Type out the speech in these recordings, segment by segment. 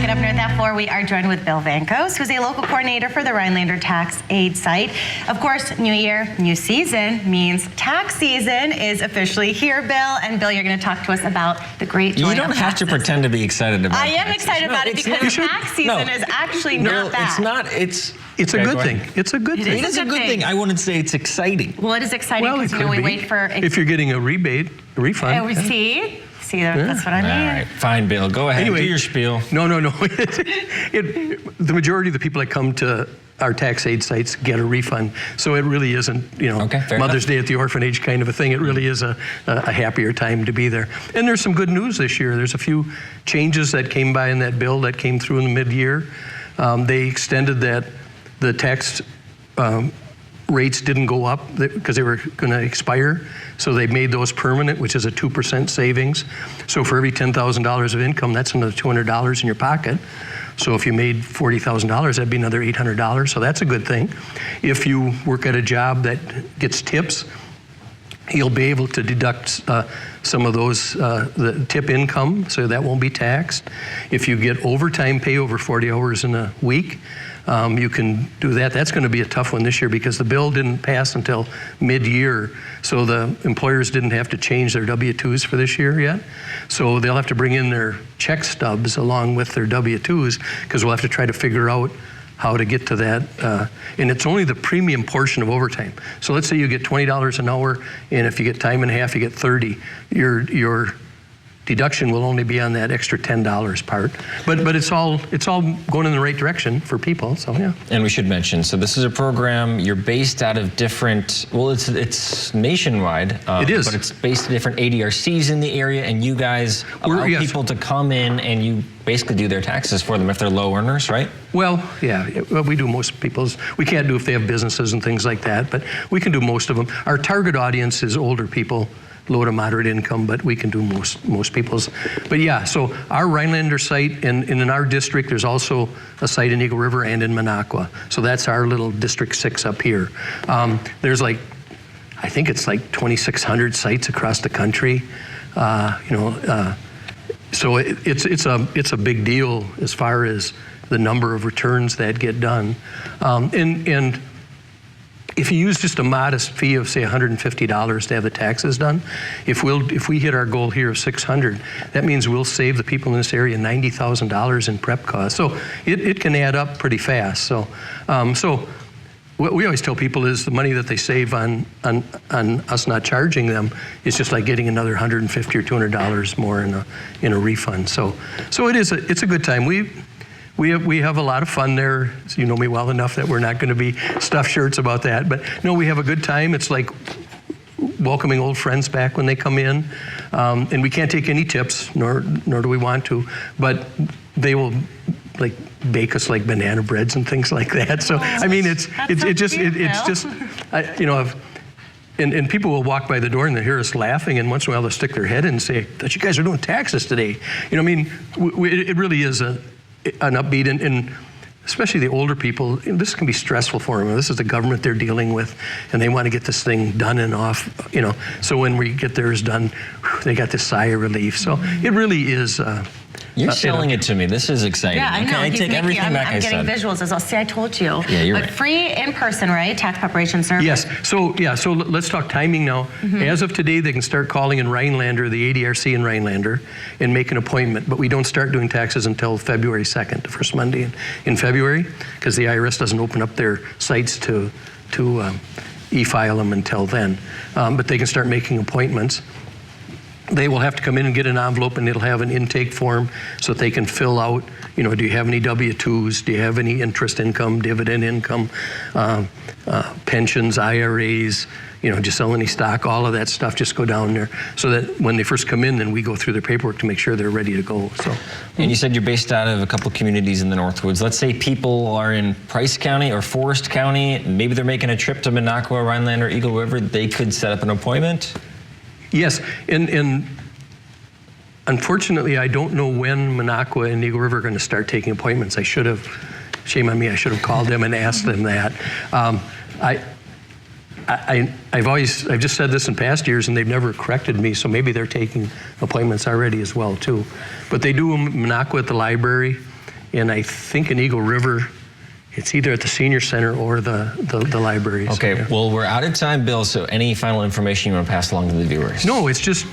Good afternoon. At that 4, we are joined with Bill Vancos, who's a local coordinator for the Rhinelander Tax Aid site. Of course, new year, new season means tax season is officially here, Bill. And Bill, you're going to talk to us about the great joy of You don't have to pretend to be excited about it. I am excited about it because tax season is actually not bad. It's not. It's a good thing. It's a good thing. It is a good thing. I wouldn't say it's exciting. Well, it is exciting because we wait for... If you're getting a rebate, a refund. Oh, see, that's what I mean. All right, fine, Bill. Go ahead. Anyway, do your spiel. No. The majority of the people that come to our tax aid sites get a refund, so it really isn't, Mother's Day at the orphanage kind of a thing. It really is a happier time to be there. And there's some good news this year. There's a few changes that came by in that bill that came through in the mid-year. They extended that the tax rates didn't go up because they were going to expire. So they made those permanent, which is a 2% savings. So for every $10,000 of income, that's another $200 in your pocket. So if you made $40,000, that'd be another $800. So that's a good thing. If you work at a job that gets tips, you'll be able to deduct some of those, the tip income, so that won't be taxed. If you get overtime pay over 40 hours in a week, you can do that. That's going to be a tough one this year because the bill didn't pass until mid-year, so the employers didn't have to change their W-2s for this year yet. So they'll have to bring in their check stubs along with their W-2s because we'll have to try to figure out how to get to that. And it's only the premium portion of overtime. So let's say you get $20 an hour, and if you get time and a half, you get 30. Your deduction will only be on that extra $10 part. But it's all going in the right direction for people, so yeah. And we should mention, so this is a program, you're based out of different, well, it's nationwide. It is. But it's based on different ADRCs in the area, and you guys allow people to come in and you basically do their taxes for them if they're low earners, right? Well, yeah, we do most people's. We can't do if they have businesses and things like that, but we can do most of them. Our target audience is older people, low to moderate income, but we can do most people's. But yeah, so our Rhinelander site, and in our district, there's also a site in Eagle River and in Minocqua. So that's our little District 6 up here. There's I think it's like 2,600 sites across the country. So it's a big deal as far as the number of returns that get done. And if you use just a modest fee of say $150 to have the taxes done, if we hit our goal here of $600, that means we'll save the people in this area $90,000 in prep costs. So it can add up pretty fast. So what we always tell people is the money that they save on us not charging them is just like getting another $150 or $200 more in a refund. So it's a good time. We have a lot of fun there. You know me well enough that we're not going to be stuffed shirts about that. But no, we have a good time. It's like welcoming old friends back when they come in. And we can't take any tips, nor do we want to. But they will bake us like banana breads and things like that. So I mean, it's just and people will walk by the door and they hear us laughing, and once in a while they'll stick their head in and say, "That you guys are doing taxes today." I mean, it really is an upbeat, and especially the older people, this can be stressful for them. This is the government they're dealing with, and they want to get this thing done and off, So when we get theirs done, they got this sigh of relief. So it really is. You're selling it to me. This is exciting. Yeah, I know. Okay, I take everything back I said. I'm getting visuals as well. See, I told you. Yeah, you're but right. Free in person, right? Tax preparation service. Yes. So let's talk timing now. As of today, they can start calling in Rhinelander, the ADRC in Rhinelander, and make an appointment. But we don't start doing taxes until February 2nd, the first Monday in February, because the IRS doesn't open up their sites to e-file them until then. But they can start making appointments. They will have to come in and get an envelope, and it'll have an intake form so that they can fill out, do you have any W-2s? Do you have any interest income, dividend income, pensions, IRAs, do you sell any stock? All of that stuff, just go down there so that when they first come in, then we go through their paperwork to make sure they're ready to go. So. And you said you're based out of a couple communities in the Northwoods. Let's say people are in Price County or Forest County. Maybe they're making a trip to Minocqua, Rhinelander, Eagle River. They could set up an appointment? Yes, and unfortunately, I don't know when Minocqua and Eagle River are going to start taking appointments. I should have, shame on me, I should have called them and asked them that. I've just said this in past years, and they've never corrected me, so maybe they're taking appointments already as well, too. But they do them in Minocqua at the library, and I think in Eagle River, it's either at the senior center or the library. Okay, so, yeah. well, we're out of time, Bill, so any final information you want to pass along to the viewers? No, it's just,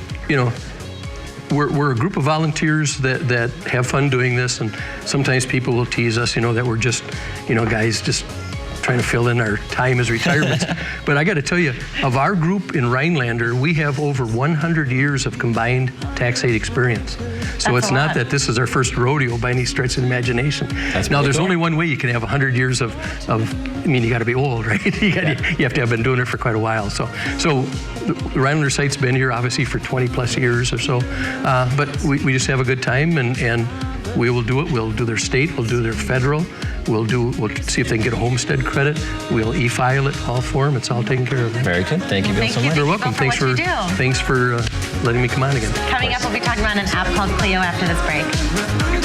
we're a group of volunteers that have fun doing this, and sometimes people will tease us, that we're just, guys just trying to fill in our time as retirements. But I got to tell you, of our group in Rhinelander, we have over 100 years of combined tax aid experience. So That's it's a not lot. that this is our first rodeo by any stretch of the imagination. That's now, pretty there's cool. only one way you can have 100 years of you got to be old, right? you have to have been doing it for quite a while. So the Rhinelander site's been here obviously for 20 plus years or so, but we just have a good time, and we will do it. We'll do their state, we'll do their federal, we'll see if they can get a homestead credit. We'll e-file it all for them. It's all taken care of. Very good. Thank you, Bill, Thank so you. much. You're welcome. Bill, for what you do. Thanks for letting me come on again. Coming up, we'll be talking about an app called Clio after this break.